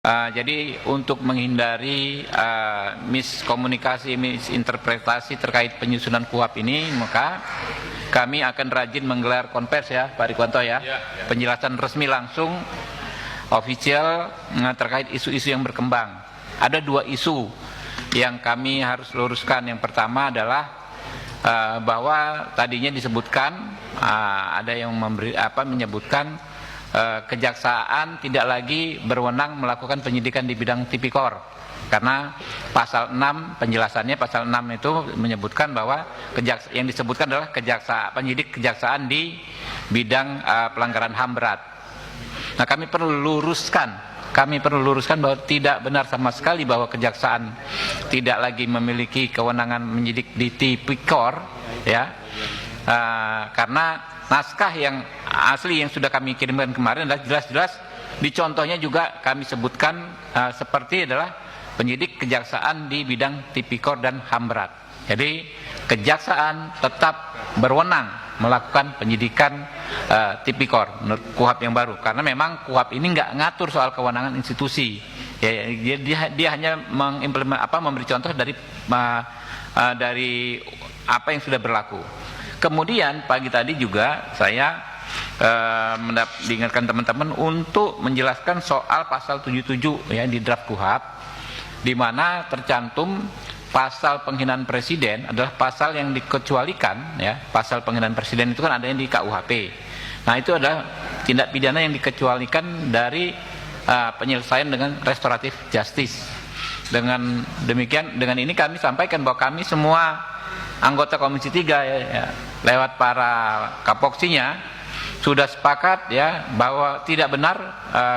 Jadi untuk menghindari miskomunikasi, misinterpretasi terkait penyusunan KUHP ini, maka kami akan rajin menggelar konversi ya Pak Rikwanto ya, penjelasan resmi langsung official terkait isu-isu yang berkembang. Ada dua isu yang kami harus luruskan. Yang pertama adalah bahwa tadinya disebutkan ada yang menyebutkan kejaksaan tidak lagi berwenang melakukan penyidikan di bidang tipikor, karena pasal 6 penjelasannya, pasal 6 itu menyebutkan bahwa yang disebutkan adalah penyidik kejaksaan di bidang pelanggaran HAM berat. Nah, kami perlu luruskan bahwa tidak benar sama sekali bahwa kejaksaan tidak lagi memiliki kewenangan menyidik di tipikor ya, karena naskah yang asli yang sudah kami kirimkan kemarin adalah jelas-jelas di contohnya juga kami sebutkan seperti adalah penyidik kejaksaan di bidang tipikor dan HAM berat. Jadi kejaksaan tetap berwenang melakukan penyidikan tipikor menurut KUHP yang baru, karena memang KUHP ini nggak ngatur soal kewenangan institusi ya, dia hanya memberi contoh dari apa yang sudah berlaku. Kemudian pagi tadi juga saya diingatkan teman-teman untuk menjelaskan soal pasal 77 ya di draft KUHP, di mana tercantum pasal penghinaan presiden adalah pasal yang dikecualikan ya. Pasal penghinaan presiden itu kan adanya di KUHP. Nah, itu adalah tindak pidana yang dikecualikan dari penyelesaian dengan restoratif justice. Dengan demikian, dengan ini kami sampaikan bahwa kami semua anggota Komisi 3 ya, lewat para kapoksinya sudah sepakat ya bahwa tidak benar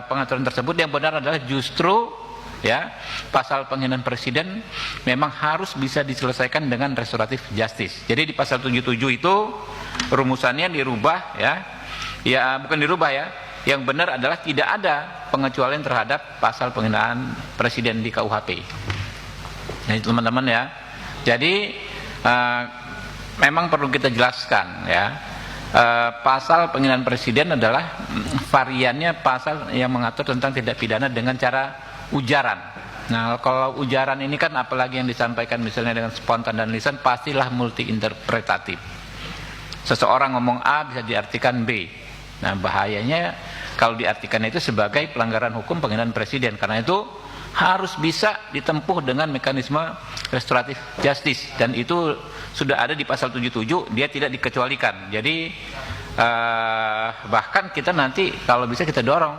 pengaturan tersebut. Yang benar adalah justru ya pasal penghinaan presiden memang harus bisa diselesaikan dengan restoratif justice. Jadi di pasal 77 itu rumusannya dirubah ya bukan dirubah ya. Yang benar adalah tidak ada pengecualian terhadap pasal penghinaan presiden di KUHP. Nah, itu teman-teman ya. Jadi memang perlu kita jelaskan ya, pasal penghinaan presiden adalah variannya pasal yang mengatur tentang tindak pidana dengan cara ujaran. Nah, kalau ujaran ini kan apalagi yang disampaikan misalnya dengan spontan dan lisan, pastilah multi interpretatif. Seseorang ngomong A bisa diartikan B. Nah, bahayanya kalau diartikan itu sebagai pelanggaran hukum penghinaan presiden, karena itu harus bisa ditempuh dengan mekanisme restoratif justice, dan itu sudah ada di pasal 77, dia tidak dikecualikan. Jadi bahkan kita nanti kalau bisa kita dorong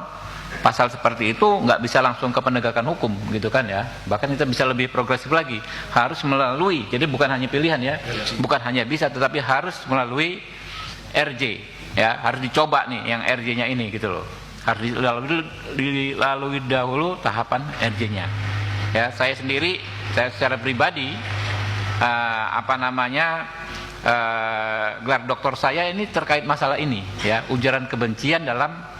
pasal seperti itu nggak bisa langsung ke penegakan hukum gitu kan ya, bahkan kita bisa lebih progresif lagi, harus melalui, jadi bukan hanya pilihan ya, bukan hanya bisa tetapi harus melalui RJ ya, harus dicoba nih yang RJ-nya ini gitu loh, harus dilalui dahulu tahapan RJ-nya ya. Saya sendiri, saya secara pribadi gelar doktor saya ini terkait masalah ini ya, ujaran kebencian dalam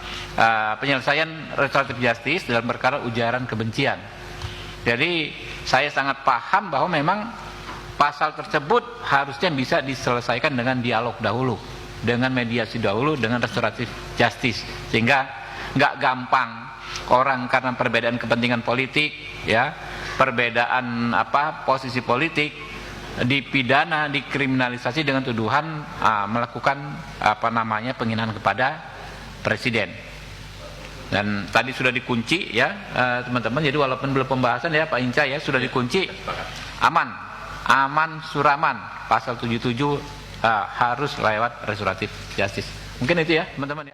penyelesaian restoratif justice dalam perkara ujaran kebencian. Jadi saya sangat paham bahwa memang pasal tersebut harusnya bisa diselesaikan dengan dialog dahulu, dengan mediasi dahulu, dengan restoratif justice, sehingga nggak gampang orang karena perbedaan kepentingan politik ya, perbedaan posisi politik, dipidana, dikriminalisasi dengan tuduhan melakukan penghinaan kepada presiden. Dan tadi sudah dikunci ya teman-teman, jadi walaupun belum pembahasan ya Pak Inca ya, sudah dikunci aman suraman pasal 77 harus lewat restoratif justice. Mungkin itu ya teman-teman ya.